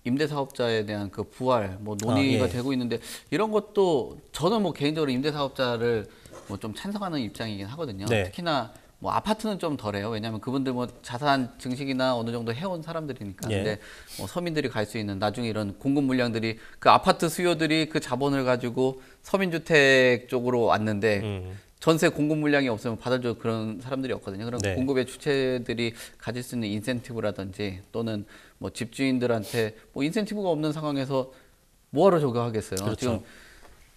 임대사업자에 대한 그 부활 뭐 논의가 예. 되고 있는데 이런 것도 저는 뭐 개인적으로 임대사업자를 뭐 좀 찬성하는 입장이긴 하거든요. 네. 특히나 뭐 아파트는 좀 덜해요. 왜냐하면 그분들 뭐 자산 증식이나 어느 정도 해온 사람들이니까. 예. 근데 뭐 서민들이 갈 수 있는 나중에 이런 공급 물량들이 그 아파트 수요들이 그 자본을 가지고 서민주택 쪽으로 왔는데 전세 공급 물량이 없으면 받아줄 그런 사람들이 없거든요. 그런 네. 공급의 주체들이 가질 수 있는 인센티브라든지 또는 뭐 집주인들한테 뭐 인센티브가 없는 상황에서 뭐하러 저거 하겠어요. 그렇죠.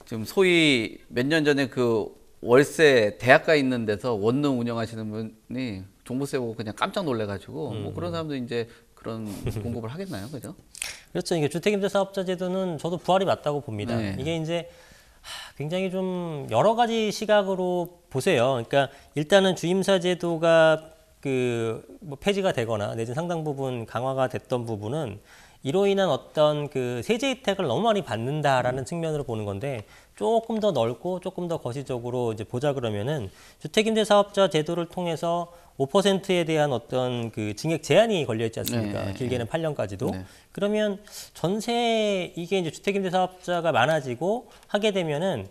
지금 소위 몇 년 전에 그 월세 대학가 있는 데서 원룸 운영하시는 분이 종부세 보고 그냥 깜짝 놀래가지고 뭐 그런 사람도 이제 그런 공급을 하겠나요, 그죠? 그렇죠. 이게 주택임대사업자 제도는 저도 부활이 맞다고 봅니다. 네. 이게 이제 굉장히 좀 여러 가지 시각으로 보세요. 그러니까 일단은 주임사 제도가 뭐 폐지가 되거나 내지는 상당 부분 강화가 됐던 부분은 이로 인한 어떤 그 세제 혜택을 너무 많이 받는다라는 측면으로 보는 건데 조금 더 넓고 조금 더 거시적으로 이제 보자 그러면은 주택임대사업자 제도를 통해서 5%에 대한 어떤 그 징액 제한이 걸려 있지 않습니까? 네. 길게는 8년까지도. 네. 그러면 전세 이게 이제 주택임대사업자가 많아지고 하게 되면은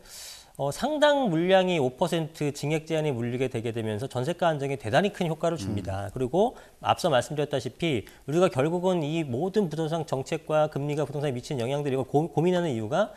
상당 물량이 5% 징액 제한이 물리게 되게 되면서 전세가 안정에 대단히 큰 효과를 줍니다. 그리고 앞서 말씀드렸다시피 우리가 결국은 이 모든 부동산 정책과 금리가 부동산에 미치는 영향들을 이걸 고민하는 이유가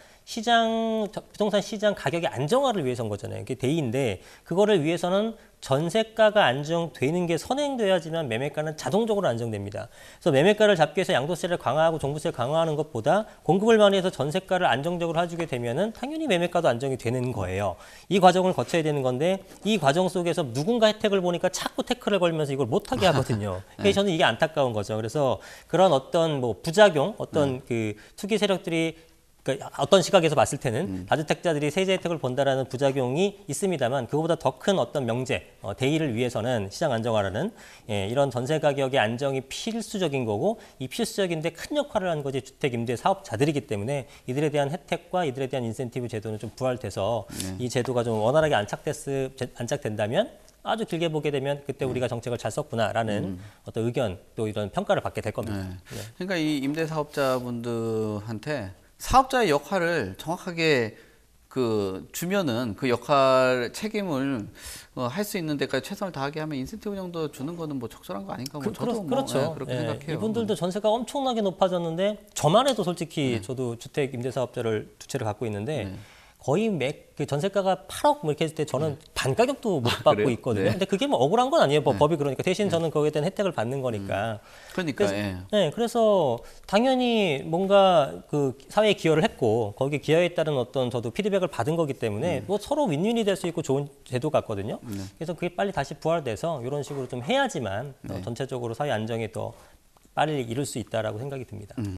부동산 시장 가격의 안정화를 위해서인 거잖아요. 그게 대의인데 그거를 위해서는 전세가가 안정되는 게 선행돼야지만 매매가는 자동적으로 안정됩니다. 그래서 매매가를 잡기 위해서 양도세를 강화하고 종부세를 강화하는 것보다 공급을 많이 해서 전세가를 안정적으로 해주게 되면은 당연히 매매가도 안정이 되는 거예요. 이 과정을 거쳐야 되는 건데 이 과정 속에서 누군가 혜택을 보니까 자꾸 태클을 걸면서 이걸 못하게 하거든요. 그래서 저는 이게 안타까운 거죠. 그래서 그런 어떤 뭐 부작용, 어떤 그 투기 세력들이 그러니까 어떤 시각에서 봤을 때는 다주택자들이 세제 혜택을 본다라는 부작용이 있습니다만 그거보다 더 큰 어떤 명제, 대의를 위해서는 시장 안정화라는 이런 전세 가격의 안정이 필수적인 거고 이 필수적인데 큰 역할을 하는 것이 주택 임대 사업자들이기 때문에 이들에 대한 혜택과 이들에 대한 인센티브 제도는 좀 부활돼서 이 제도가 좀 원활하게 안착된다면 아주 길게 보게 되면 그때 우리가 정책을 잘 썼구나라는 어떤 의견 또 이런 평가를 받게 될 겁니다. 네. 그러니까 이 임대사업자분들한테 사업자의 역할을 정확하게 그 주면은 그 역할 책임을 할 수 있는 데까지 최선을 다하게 하면 인센티브 정도 주는 거는 뭐 적절한 거 아닌가? 뭐 저도 그렇죠. 뭐 그렇게 생각해요. 이분들도 전세가 엄청나게 높아졌는데 저만 해도 솔직히 저도 주택 임대사업자를 두 채를 갖고 있는데 거의 그 전세가가 8억 뭐 이렇게 했을 때 저는 반 가격도 못 받고 그래요? 있거든요. 네. 근데 그게 뭐 억울한 건 아니에요. 법이 그러니까 대신 저는 거기에 대한 혜택을 받는 거니까. 그러니까 그래서 당연히 뭔가 그 사회에 기여를 했고 거기에 기여에 따른 어떤 저도 피드백을 받은 거기 때문에 뭐 서로 윈윈이 될 수 있고 좋은 제도 같거든요. 그래서 그게 빨리 다시 부활돼서 이런 식으로 좀 해야지만 전체적으로 사회 안정에 더 빨리 이룰 수 있다라고 생각이 듭니다.